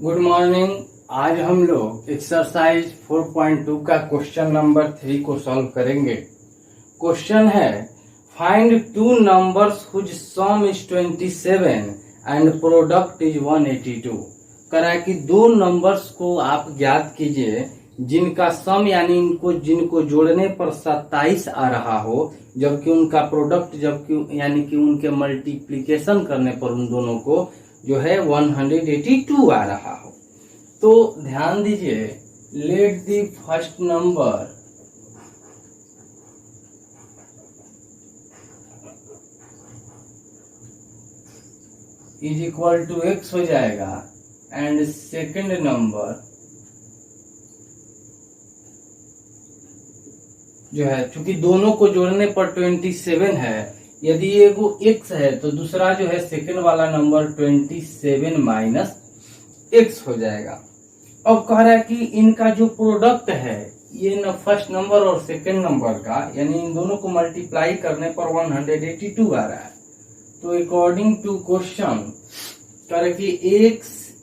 Good morning. आज हम लोग एक्सरसाइज 4.2 का क्वेश्चन नंबर 3 को सॉल्व करेंगे। क्वेश्चन है find two numbers whose sum is 27 and product is 182। करा कि दो नंबर्स को आप ज्ञात कीजिए जिनका सम यानी जिनको जोड़ने पर 27 आ रहा हो, जबकि उनका प्रोडक्ट यानी कि उनके मल्टीप्लीकेशन करने पर उन दोनों को जो है 182 आ रहा हो। तो ध्यान दीजिए, let the first number is equal to x हो जाएगा एंड सेकंड नंबर जो है, चूंकि दोनों को जोड़ने पर 27 है, यदि एगो x है तो दूसरा जो है सेकंड वाला नंबर 27 माइनस x हो जाएगा। अब कह रहा है कि इनका जो प्रोडक्ट है ये न फर्स्ट नंबर और सेकंड नंबर का, यानी इन दोनों को मल्टीप्लाई करने पर 182 आ रहा है। तो अकॉर्डिंग टू क्वेश्चन कह रहे कि x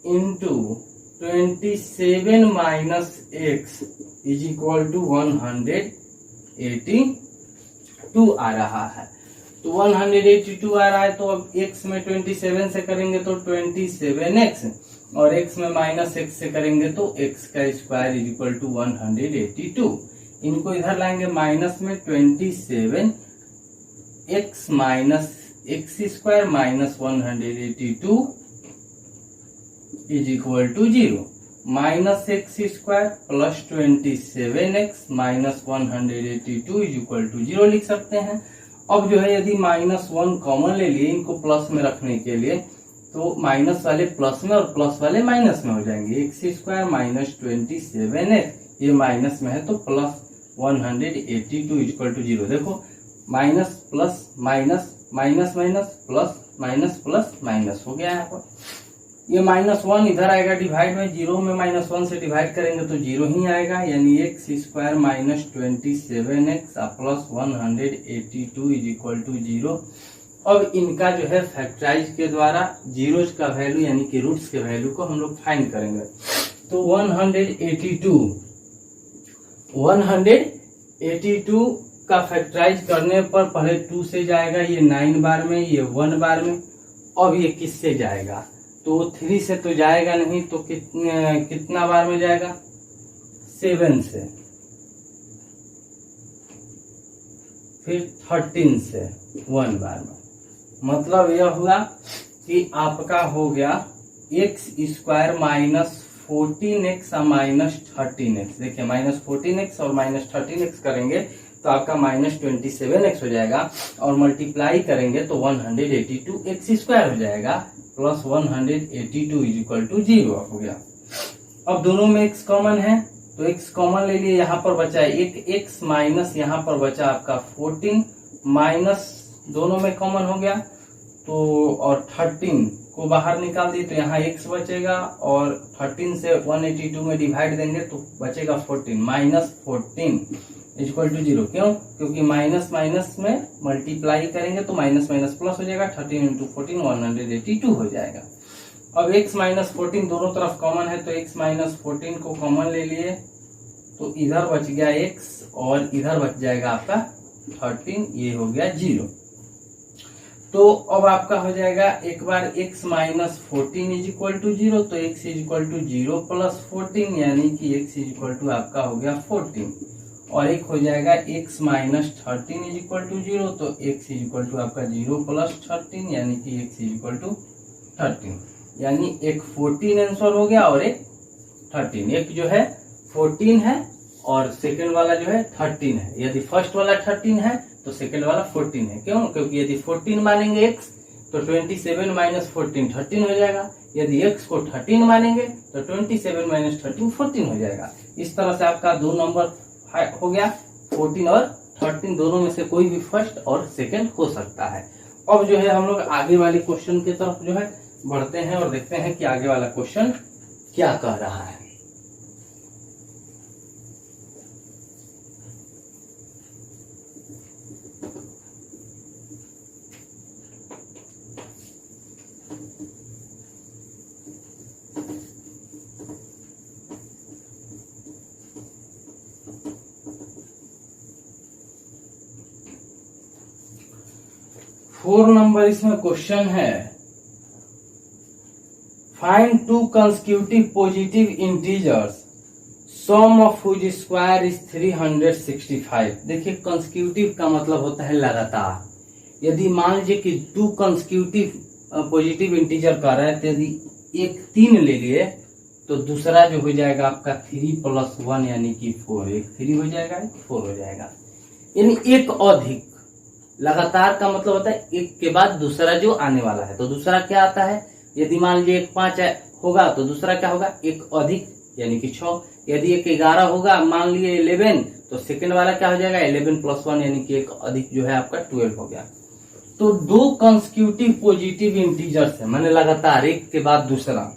into 27 minus x is equal to 182 आ रहा है। तो 182 आ रहा है, तो अब x में 27 से करेंगे तो 27x और x में माइनस x से करेंगे तो x का स्क्वायर इज इक्वल टू 182। इनको इधर लाएंगे माइनस में 27 x minus x square minus 182 is equal to 0, minus x square plus 27x minus 182 is equal to 0 लिख सकते हैं। अब जो है यदि माइनस 1 कॉमन ले लिए इनको प्लस में रखने के लिए, तो माइनस वाले प्लस में और प्लस वाले माइनस में हो जाएंगे। एक्स स्क्वायर माइनस 27x ये माइनस में है तो प्लस 182 इज इक्वल टू 0। देखो minus plus minus minus minus plus minus हो गया यहाँ पर। ये -1 इधर आएगा डिवाइड में, 0 में -1 से डिवाइड करेंगे तो 0 ही आएगा, यानी x square minus 27x plus 182 is equal to 0। अब इनका जो है फैक्टराइज के द्वारा जीरोज का वैल्यू यानी कि रूट्स के वैल्यू को हम लोग फाइंड करेंगे। तो 182 का फैक्टराइज करने पर पहले 2 से जाएगा, ये 9 बार में, ये 1 बार में। अब ये किससे जाएगा? तो 3 से तो जाएगा नहीं, तो कितना बार में जाएगा? 7 से, फिर 13 से 1 बार में। मतलब यह हुआ कि आपका हो गया x square minus 14x minus 13x। देखिए माइनस 14x और माइनस 13x करेंगे तो आपका माइनस 27x हो जाएगा, और मल्टीप्लाई करेंगे तो 182x स्क्वायर हो जाएगा प्लस 182 इज इक्वल टू 0 हो गया। अब दोनों में x कॉमन है तो x कॉमन ले लिए, यहाँ पर बचा एक x माइनस यहाँ पर बचा आपका 14 माइनस दोनों में कॉमन हो गया, तो और 13 को बाहर निकाल दिए तो यहाँ x बचेगा, और 13 से 182 में डिवाइड देंगे तो बचेगा 14 माइनस 14 इक्वल टू 0। क्यों? क्योंकि माइनस माइनस में मल्टीप्लाई करेंगे तो माइनस माइनस प्लस हो जाएगा, 13 इंटू 14 182 हो जाएगा। अब x माइनस 14 दोनों तरफ कॉमन है तो x माइनस 14 को कॉमन ले लिए तो इधर बच गया x और इधर बच जाएगा आपका 13, ये हो गया 0। तो अब आपका हो जाएगा एक बार x minus 14 is equal to 0, तो x is equal to 0 plus 14, यानी कि x इज इक्वल टू आपका हो गया 14, और एक हो जाएगा x minus 13 is equal to 0, तो x इज इक्वल टू आपका 0 प्लस 13, यानी कि x इज इक्वल टू 13, यानी एक 14 आंसर हो गया और एक 13। एक जो है 14 है और सेकंड वाला जो है 13 है। यदि फर्स्ट वाला 13 है तो सेकंड वाला 14 है। क्यों? क्योंकि यदि 14 मानेंगे x तो 27 माइनस 14 13 हो जाएगा, यदि x को 13 मानेंगे तो 27 माइनस 13 14 हो जाएगा। इस तरह से आपका दो नंबर हो गया, 14 और 13 दोनों में से कोई भी फर्स्ट और सेकंड हो सकता है। अब जो है हम लोग आगे वाले क्वेश्चन की तरफ जो है बढ़ते हैं और देखते हैं कि आगे वाला क्वेश्चन क्या कह रहा है। 4 नंबर इसमें क्वेश्चन है, find 2 consecutive positive integers sum of which square is 365। देखिए कंसेक्यूटिव का मतलब होता है लगातार। यदि मान लीजिए कि 2 कंसेक्यूटिव पॉजिटिव इंटीजर कर रहा है, तो यदि एक 3 ले लिए तो दूसरा जो हो जाएगा आपका 3 + 1 यानी कि 4। एक 3 हो जाएगा, एक 4 हो जाएगा, यानी एक अधिक। लगातार का मतलब होता है एक के बाद दूसरा जो आने वाला है। तो दूसरा क्या आता है, यदि मान लीजिए एक 5 होगा तो दूसरा क्या होगा, एक अधिक यानी कि 6। यदि एक 11 होगा, मान लिए 11, तो सेकंड वाला क्या हो जाएगा 11 + 1 यानी कि एक अधिक जो है आपका 12 हो गया। तो 2 कंसेक्यूटिव पॉजिटिव इंटीजर्स है, माने लगातार एक के बाद दूसरा,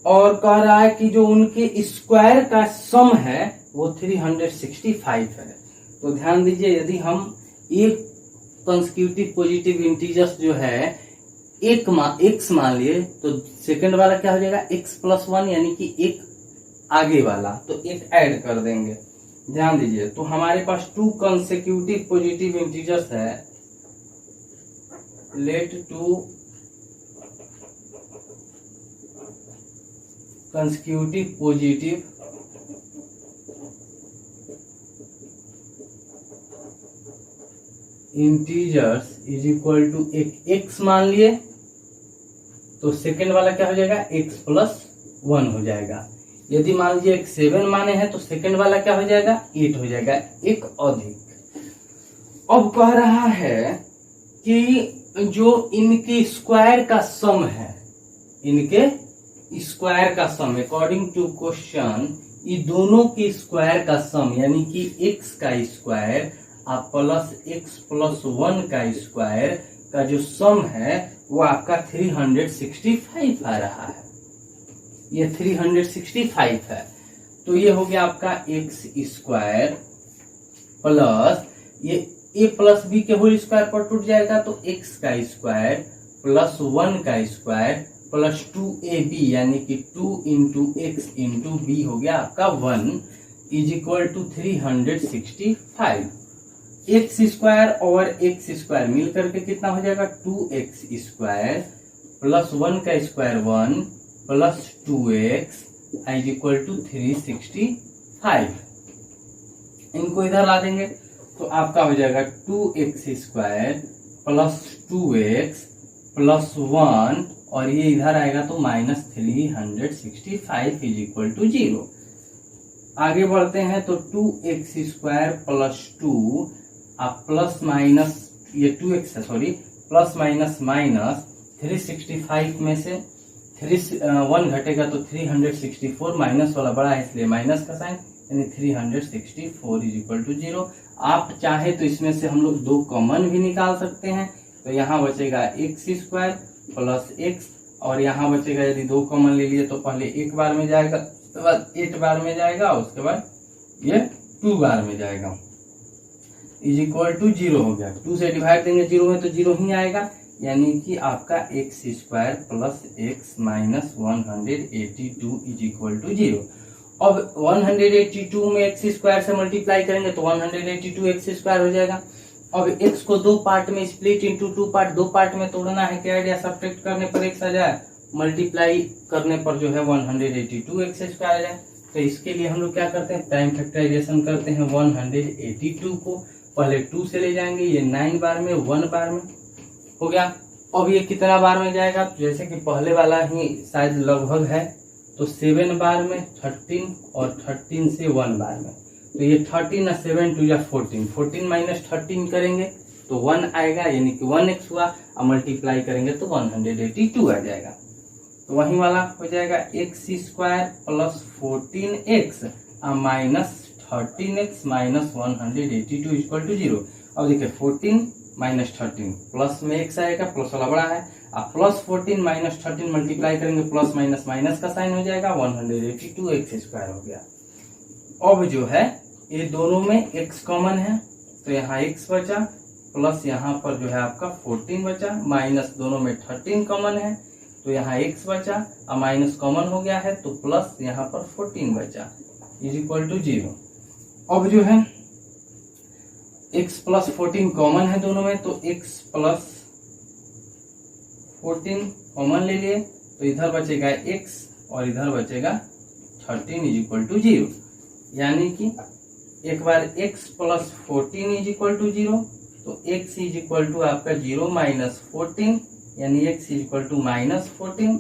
और कह रहा है कि जो उनके स्क्वायर का सम है वो 365 है। तो ध्यान दीजिए, यदि हम एक कंसेक्यूटिव पॉजिटिव इंटीजर्स जो है x मान लिए, तो सेकंड वाला क्या हो जाएगा x + 1 यानी कि एक आगे वाला, तो एक ऐड कर देंगे। ध्यान दीजिए, तो हमारे पास 2 कंसेक्यूटिव पॉजिटिव इंटीजर्स है। Let 2 consecutive positive integers is equal to एक x मान लिए, तो सेकेंड वाला क्या हो जाएगा x + 1 हो जाएगा। यदि मान लीजिए एक 7 माने हैं तो सेकेंड वाला क्या हो जाएगा 8 हो जाएगा, एक अधिक। अब कह रहा है कि जो इनके स्क्वायर का सम है, इनके स्क्वायर का सम अकॉर्डिंग टू क्वेश्चन, ये दोनों के स्क्वायर का सम यानी कि x का स्क्वायर आप प्लस x + 1 का स्क्वायर का जो सम है वो आपका 365 आ रहा है। ये 365 है। तो ये हो गया आपका x² प्लस ये a + b के होल स्क्वायर पर टूट जाएगा, तो x का स्क्वायर प्लस 1 का स्क्वायर प्लस 2ab यानी कि 2 × x × b हो गया आपका 1 इज इक्वल टू 365। x² और x² मिल करके कितना हो जाएगा 2x² प्लस 1 का square 1 plus 2x is equal to 365। इनको इधर ला देंगे तो आपका हो जाएगा 2x² प्लस 2x प्लस 1 और ये इधर आएगा तो -365 इज इक्वल टू 0। आगे बढ़ते हैं तो 2x² प्लस 2 आप प्लस माइनस ये 2x है सॉरी प्लस माइनस माइनस 365 में से 1 घटेगा तो 364, माइनस वाला बड़ा है इसलिए माइनस का साइन, यानी 364 इज इक्वल टू 0। आप चाहे तो इसमें से हम लोग 2 कॉमन भी निकाल सकते हैं, तो यहाँ बचेगा x² प्लस x और यहाँ बचेगा, यदि 2 कॉमन ले लिए तो पहले 1 बार में जाएगा, उसके बाद 8 बार में जाएगा, उसके बाद ये 2 बार में जाएगा, इज इक्वल टू 0 हो गया। 2 से डिवाइड देंगे 0 में तो 0 ही आएगा, यानी कि आपका x² plus x minus 182 is equal to 0। अब 182 में x² से मल्टीप्लाई करेंगे तो 182 x² हो जाएगा। अब x को 2 पार्ट में स्प्लिट इनटू 2 पार्ट, 2 पार्ट में तोड़ना है, क्या आइडिया, सब्ट्रैक्ट करने पर x आ जाए, मल्टीप्लाई करने पर जो है 182 x² आ जाए। तो इसके लिए हम लोग क्या करते हैं, टाइम फैक्टराइजेशन करते हैं। 182 को पहले 2 से ले जाएंगे, ये 9 बार में 1 बार में हो गया। अब ये कितना बार में जाएगा, जैसे कि पहले वाला ही शायद लगभग है, तो 7 बार में 13 और 13 से 1 बार में, तो ये 13 और 7 2 या 14, 14 माइनस 13 करेंगे तो 1 आएगा, यानी कि 1x हुआ, और मल्टीप्लाई करेंगे तो 182 आ जाएगा। तो वही वाला हो जाएगा x² plus 14x minus 13x minus 182 equal to 0। अब देखिए 14 माइनस 13 प्लस में x आएगा, प्लस वाला बड़ा है, अब प्लस 14 माइनस 13 मल्टीप्लाई करेंगे, प्लस माइनस माइनस का साइन हो जाएगा, 182 x² हो गया। अब जो है ये दोनों में x कॉमन है, तो यहाँ x बचा, प्लस यहाँ पर जो है आपका 14 बचा, माइनस दोनों में 13 कॉमन है, तो यहाँ x बचा और माइनस कॉमन हो गया है, तो प्लस यहाँ पर 14 बचा इज इक्वल टू 0। अब जो है x प्लस 14 कॉमन है दोनों में, तो x प्लस 14 कॉमन ले लिए, तो इधर बचेगा x और इधर बचेगा 13 इज इक्वल टू 0। यानी कि एक बार x plus 14 is equal to 0, तो x इज इक्वल टू आपका 0 माइनस 14, यानी x is equal to minus 14,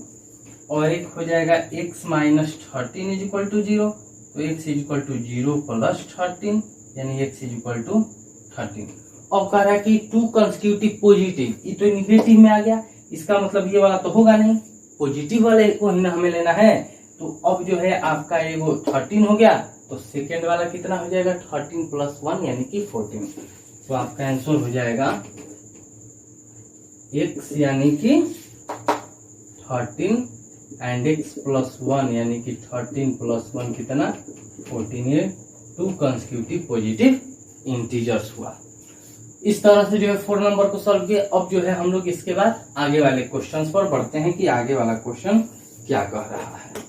और एक हो जाएगा x minus 13 is equal to 0, तो x is equal to 0 plus 13, यानी x इज इक्वल टू 13। अब कह रहा है कि 2 कंसेक्यूटिव पॉजिटिव, ये तो निगेटिव में आ गया, इसका मतलब ये वाला तो होगा नहीं, पॉजिटिव वाले को ही हमें लेना है। तो अब जो है आपका ये वो 13 हो गया, तो सेकेंड वाला कितना हो जाएगा 13 प्लस 1 यानी कि 14। तो आपका आंसर हो जाएगा x यानी कि 13 एंड x प्लस 1 यानी कि 13 प्लस 1 कितना 14। ये 2 कंसेक्यूटिव पॉजिटिव इंटीजर्स हुआ। इस तरह से जो है 4 नंबर को सॉल्व किया। अब जो है हम लोग इसके बाद आगे वाले क्वेश्चंस पर बढ़ते हैं कि आगे वाला क्वेश्चन क्या कह रहा है।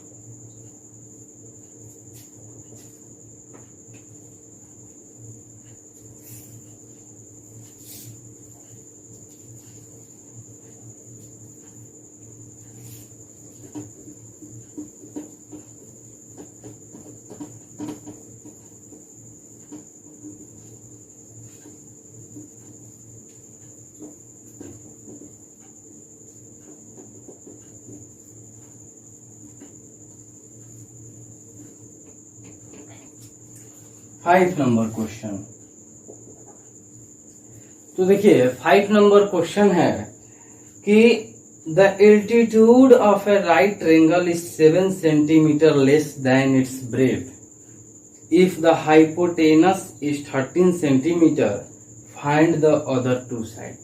Five number question. तो देखिए 5 नंबर क्वेश्चन है कि the altitude of A right triangle is 7 centimetre less than it's breath. If the hypotenuse is 13 centimetre, find the other 2 side.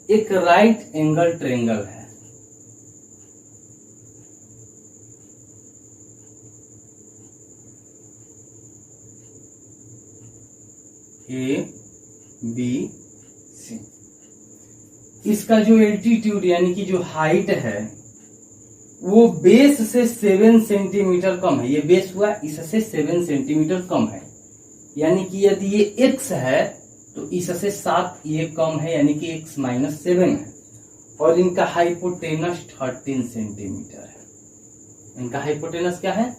एक राइट एंगल ट्रायंगल है, ए बी सी। इसका जो altitude यानी कि जो हाइट है वो बेस से 7 सेंटीमीटर कम है। ये बेस हुआ, इससे 7 सेंटीमीटर कम है, यानी कि यदि ये x है तो इससे 7 ये कम है, यानी कि x माइनस 7 है। और इनका हाइपोटेनस 13 सेंटीमीटर है। इनका हाइपोटेनस क्या है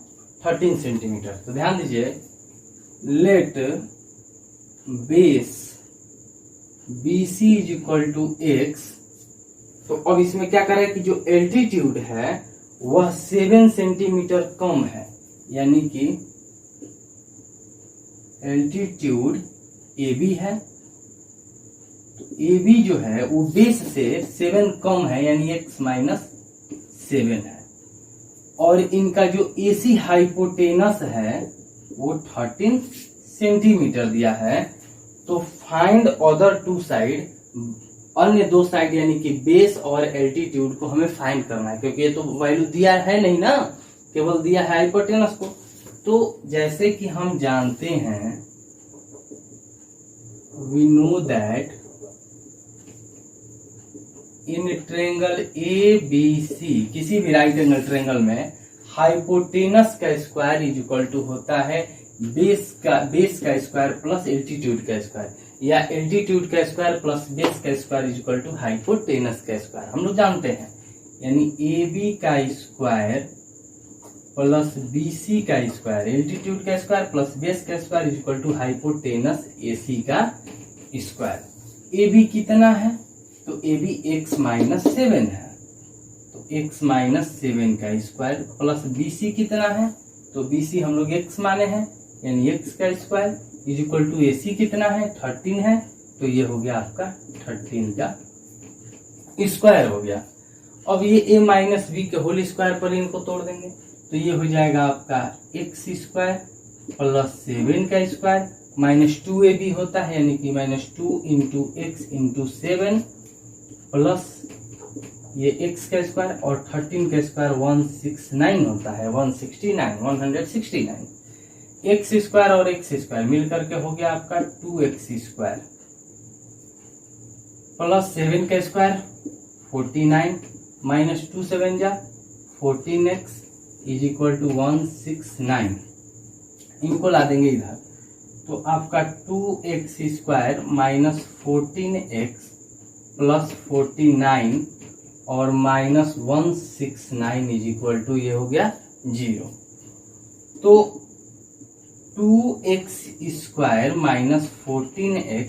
13 सेंटीमीटर। तो ध्यान दीजिए, let base BC is equal to x। तो अब इसमें क्या करें कि जो एल्टीट्यूड है वह 7 सेंटीमीटर कम है, यानी कि एल्टीट्यूड AB है। तो AB जो है वो बेस से 7 कम है, यानी x माइनस 7 है। और इनका जो AC हाइपोटेनस है वो 13 सेंटीमीटर दिया है। तो फाइंड अदर 2 साइड, अन्य 2 साइड यानी कि बेस और एल्टीट्यूड को हमें फाइंड करना है, क्योंकि ये तो वैल्यू दिया है नहीं ना, केवल दिया है हाइपोटेनस को। तो जैसे कि हम जानते हैं, we know that in triangle ABC, किसी भी राइट एंगल ट्रायंगल में हाइपोटेनस का स्क्वायर इज इक्वल टू होता है बेस का स्क्वायर प्लस एल्टीट्यूड का स्क्वायर, या एल्टीट्यूड का स्क्वायर प्लस बेस का square is equal to hypotenuse का स्क्वायर। हम लोग जानते हैं, यानी AB का स्क्वायर प्लस BC का स्क्वायर, एल्टीट्यूड का स्क्वायर प्लस बेस का square is equal to hypotenuse AC का स्क्वायर। AB कितना है तो AB x माइनस 7 है, तो x माइनस 7 का स्क्वायर प्लस BC कितना है तो BC हम लोग x माने हैं, यानी x का square is equal to AC कितना है 13 है, तो ये हो गया आपका 13 का स्क्वायर हो गया। अब ये a माइनस बी के होल स्क्वायर पर इनको तोड़ देंगे, तो ये हो जाएगा आपका x स्क्वायर प्लस 7 का स्क्वायर माइनस 2ab होता है, यानी कि minus 2 into x into 7 plus ये x का स्क्वायर और 13 का स्क्वायर 169 होता है, 169 x स्क्वायर और x स्क्वायर मिलकर के हो गया आपका 2x स्क्वायर प्लस 7 का स्क्वायर 49 माइनस 2 7 जा 14x इज इक्वल टू 169। इनको ला देंगे इधर, तो तो आपका 2x² माइनस 14x प्लस 49 और माइनस 169 इज इक्वल टू ये हो गया 0। तो 2x² minus 14x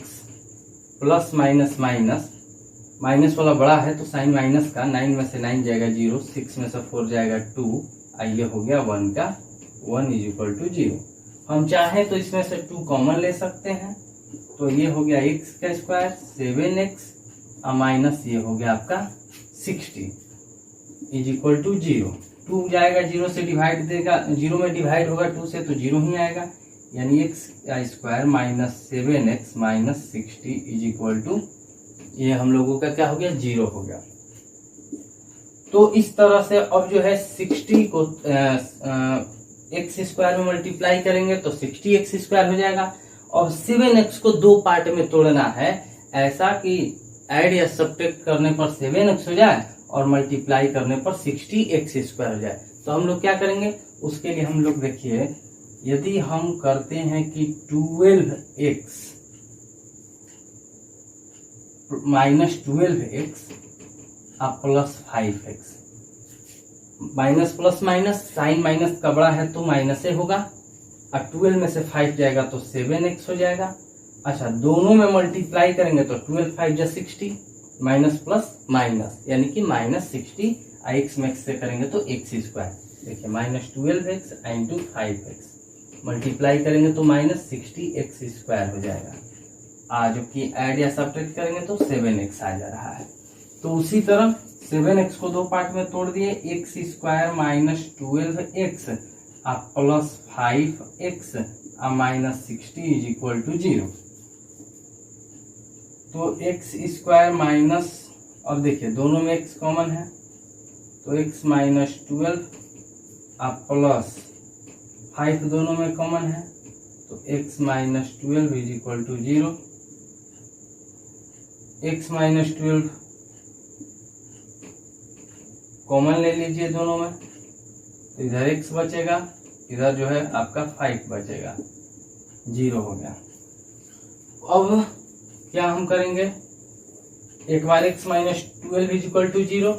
plus minus minus, minus वाला बड़ा है तो साइन माइनस का, 9 में से 9 जाएगा 0, 6 में से 4 जाएगा 2, ये हो गया 1 का 1 इज इक्वल टू 0। हम चाहें तो इसमें से 2 कॉमन ले सकते हैं, तो ये हो गया x का स्क्वायर 7x माइनस ये हो गया आपका 60 इज इक्वल टू 0। 2 जाएगा 0 से डिवाइड देगा, 0 में डिवाइड होगा 2 से तो 0 ही आएगा, यानी x का square minus 7x minus 60 is equal to ये हम लोगों का क्या हो गया 0 हो गया। तो इस तरह से अब जो है 60 को x² में मल्टीप्लाई करेंगे तो 60x² हो जाएगा। और 7x को 2 पार्ट में तोड़ना है, ऐसा कि ऐड या सब्ट्रैक्ट करने पर 7x हो जाए और मल्टीप्लाई करने पर 60x² हो जाए। तो हम लोग क्या करेंगे, उसके लिए हम लोग देखिए, यदि हम करते हैं कि 12x minus 12x plus 5x, minus plus minus, sign minus का बड़ा है तो माइनस से होगा, और 12 में से 5 जाएगा तो 7x हो जाएगा। अच्छा, दोनों में मल्टीप्लाई करेंगे तो 12 5 जा 60, माइनस प्लस माइनस यानी कि माइनस 60, x में x से करेंगे तो x²। देखिए minus 12x into 5x multiply करेंगे तो माइनस 60x² हो जाएगा। जो कि ऐड या सब्ट्रैक्ट करेंगे तो 7x आ जा रहा है। तो उसी तरह 7x को 2 पार्ट में तोड़ दिए, x² minus 12x plus 5x minus 60 is equal to 0। तो x² माइनस, अब देखिए दोनों में x कॉमन है तो x माइनस 12 प्लस 5 दोनों में कॉमन है तो x minus 12 is equal to 0। x minus 12 common ले लीजिए दोनों में, तो इधर x बचेगा, इधर जो है आपका 5 बचेगा, 0 हो गया। अब क्या हम करेंगे, एक बार x minus 12 is equal to 0,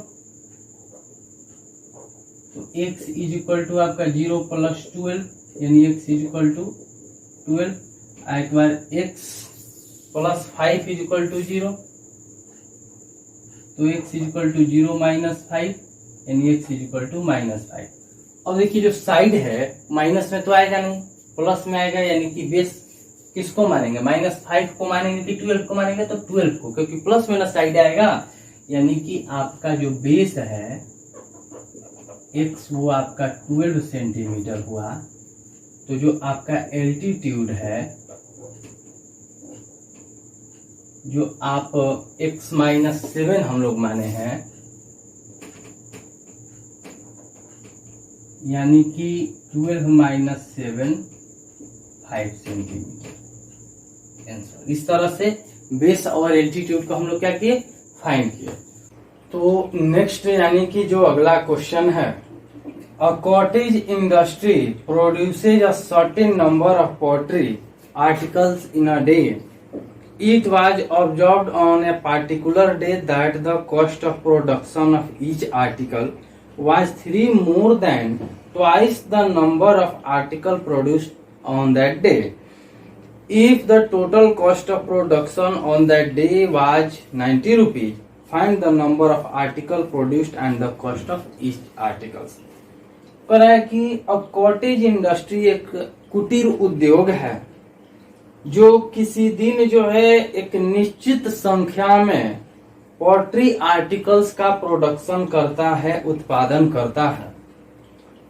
तो x इज इक्वल टू आपका 0 प्लस 12 यानी x इज इक्वल टू 12। एक बार x plus 5 is equal to 0, तो x is equal to 0 minus 5 यानी x is equal to minus 5। अब देखिए जो साइड है माइनस में तो आएगा नहीं, प्लस में आएगा, यानी कि बेस किसको मानेंगे, माइनस 5 को मानेंगे कि 12 को मानेंगे, तो 12 को, क्योंकि प्लस में ना साइड आएगा, यानी कि आपका जो बेस है x वो आपका 12 सेंटीमीटर हुआ। तो जो आपका एल्टीट्यूड है, जो आप x माइनस 7 हम लोग माने हैं, यानी कि 12 माइनस 7 5 सेंटीमीटर आंसर। इस तरह से बेस और एल्टीट्यूड को हम लोग क्या किए, फाइंड किए। तो नेक्स्ट यानी कि जो अगला क्वेश्चन है, a cottage industry produces a certain number of pottery articles in a day. It was observed on a particular day that the cost of production of each article was 3 more than twice the number of article produced on that day. If the total cost of production on that day was 90 rupees, find the number of article produced and the cost of each articles. कह रहा है कि अब cottage industry एक कुटीर उद्योग है जो किसी दिन जो है एक निश्चित संख्या में पोल्ट्री आर्टिकल्स का प्रोडक्शन करता है, उत्पादन करता है।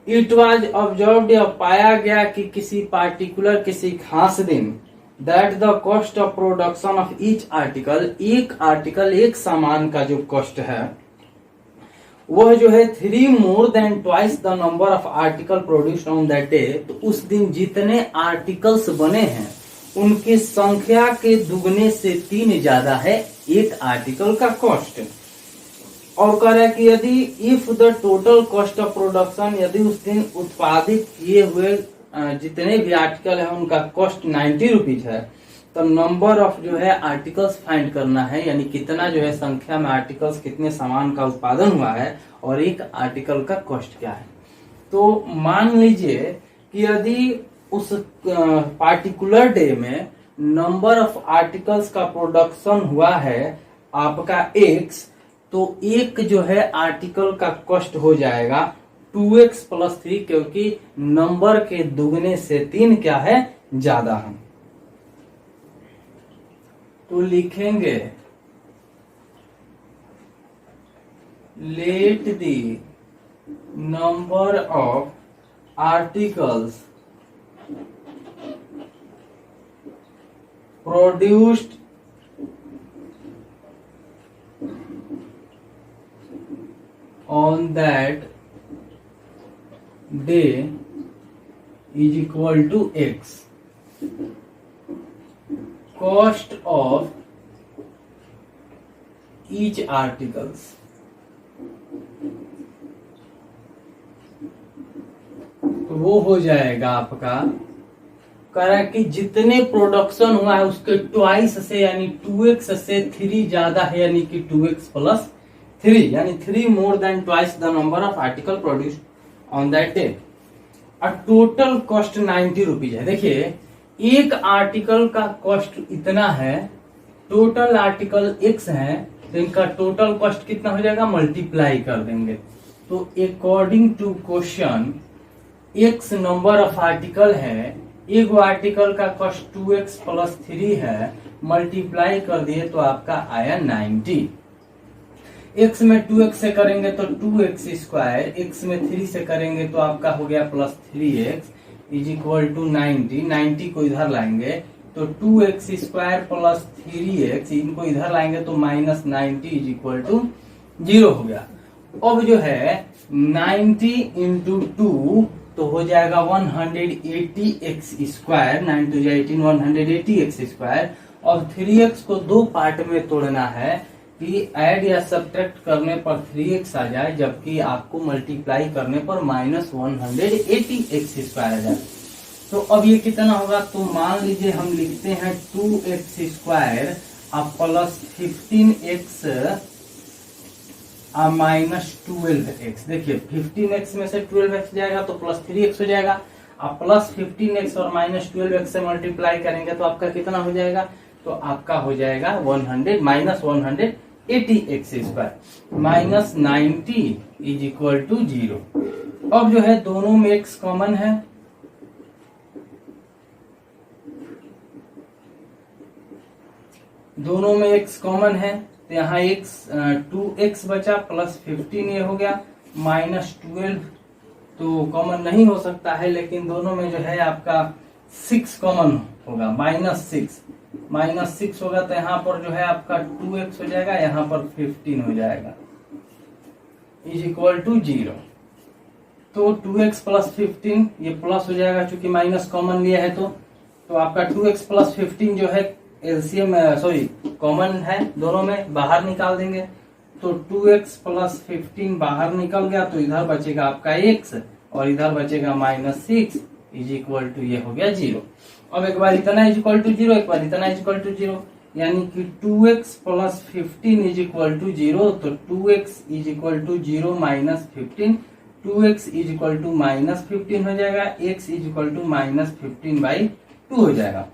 इट वाज ऑब्जर्व्ड, पाया गया कि किसी पार्टिकुलर, किसी खास दिन, that the cost of production of each article, एक आर्टिकल, एक सामान का जो कॉस्ट है वह जो है 3 more than twice the number of article produced on that day। तो उस दिन जितने आर्टिकल्स बने हैं उनकी संख्या के दुगने से 3 ज्यादा है एक आर्टिकल का कॉस्ट। और कह रहा है कि यदि if the total cost of production, यदि उस दिन उत्पादित किए हुए जितने भी आर्टिकल है उनका कॉस्ट 90 रुपीज है, तो नंबर ऑफ जो है आर्टिकल्स फाइंड करना है, यानी कितना जो है संख्या में आर्टिकल्स, कितने सामान का उत्पादन हुआ है और एक आर्टिकल का कॉस्ट क्या है। तो मान लीजिए कि यदि उस पार्टिकुलर डे में नंबर ऑफ आर्टिकल्स का प्रोडक्शन हुआ है आपका x, तो एक जो है आर्टिकल का कॉस्ट हो जाएगा 2x + 3, क्योंकि नंबर के दुगने से 3 क्या है, ज्यादा है। तो लिखेंगे let the number of articles produced on that day is equal to x. Cost of each articles. तो वो हो जाएगा आपका, कह रहा है कि जितने प्रोडक्शन हुआ है उसके ट्वाइस से यानी 2x से 3 ज्यादा है, यानी कि 2x + 3, यानी 3 more than twice the number of article produced on that day. और टोटल कॉस्ट 90 रुपीज है। देखिए एक आर्टिकल का कॉस्ट इतना है, टोटल आर्टिकल x है, तो इनका टोटल कॉस्ट कितना हो जाएगा, मल्टीप्लाई कर देंगे। तो according to question x number of article है, एक आर्टिकल का कॉस्ट 2x + 3 है, मल्टीप्लाई कर दिए तो आपका आया 90। x में 2x से करेंगे तो 2x², x में 3 से करेंगे तो आपका हो गया +3x = 90। 90 को इधर लाएंगे तो 2x² + 3x, इनको इधर लाएंगे तो -90 = 0 हो गया। अब जो है 90 × 2 तो हो जाएगा 180x², 9 × 2 = 18, 180x²। और 3x को दो पार्ट में तोड़ना है कि ऐड या सब्ट्रैक्ट करने पर 3x आ जाए, जबकि आपको मल्टीप्लाई करने पर -180x² आ जाए। तो अब ये कितना होगा, तो मान लीजिए हम लिखते हैं 2x² अब +15x -12x। देखिए 15x में से 12x जाएगा तो +3x हो जाएगा। अब +15x और -12x से मल्टीप्लाई करेंगे तो आपका कितना हो जाएगा, तो आपका हो जाएगा -180x²। -90 = 0। अब जो है दोनों में x कॉमन है, दोनों में x कॉमन है, तो यहाँ x 2x बचा, +15 ये हो गया, -12 तो कॉमन नहीं हो सकता है, लेकिन दोनों में जो है आपका 6 कॉमन होगा, -6 होगा, तो यहाँ पर जो है आपका 2x हो जाएगा, यहाँ पर 15 हो जाएगा = 0। तो 2x + 15 ये प्लस हो जाएगा, चूंकि माइनस कॉमन लिया है तो आपका 2x + 15 जो है एलसीएम कॉमन है, दोनों में बाहर निकाल देंगे। तो 2x + 15 बाहर निकल गया, तो इधर बचेगा आपका x और इधर बचेगा -6 = ये हो गया 0। अब एक बार इतना = 0, एक बार इतना = 0, यानी कि 2x + 15 = 0। तो 2x = 0 -15, 2x = -15 हो जाएगा, x = -15/2 हो जाएगा।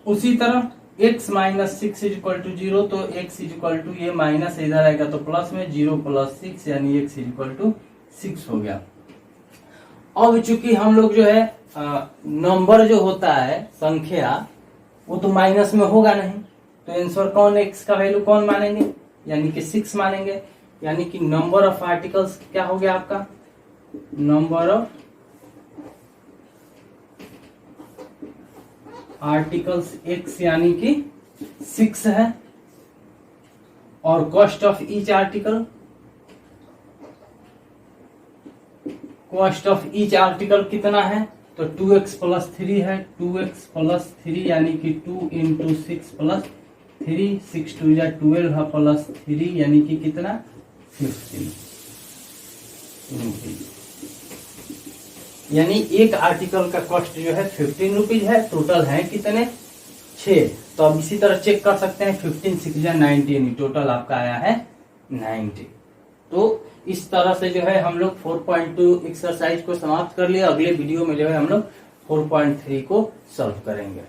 उसी तरह x -6 = 0, तो x = ये माइनस इधर आएगा तो प्लस में 0 + 6 यानी x = 6 हो गया। अब चूंकि हम लोग जो है नंबर जो होता है संख्या वो तो माइनस में होगा नहीं, तो आंसर कौन, x का वैल्यू कौन मानेंगे, यानी कि 6 मानेंगे। यानी कि नंबर ऑफ आर्टिकल्स क्या हो गया आपका, नंबर ऑफ आर्टिकल्स x यानी कि 6 है, और cost of each article, cost of each article कितना है, तो 2x + 3 है, 2x + 3 यानी कि 2 × 6 + 3, 6 × 2 = 12 है, +3 यानी कि कितना 15। यानी एक आर्टिकल का कॉस्ट जो है 15 रुपीज है, टोटल है कितने 6। तो अब इसी तरह चेक कर सकते हैं 15 6 90, यानी टोटल आपका आया है 90। तो इस तरह से जो है हम लोग 4.2 एक्सरसाइज को समाप्त कर लिया। अगले वीडियो में जो है हम लोग 4.3 को सॉल्व करेंगे।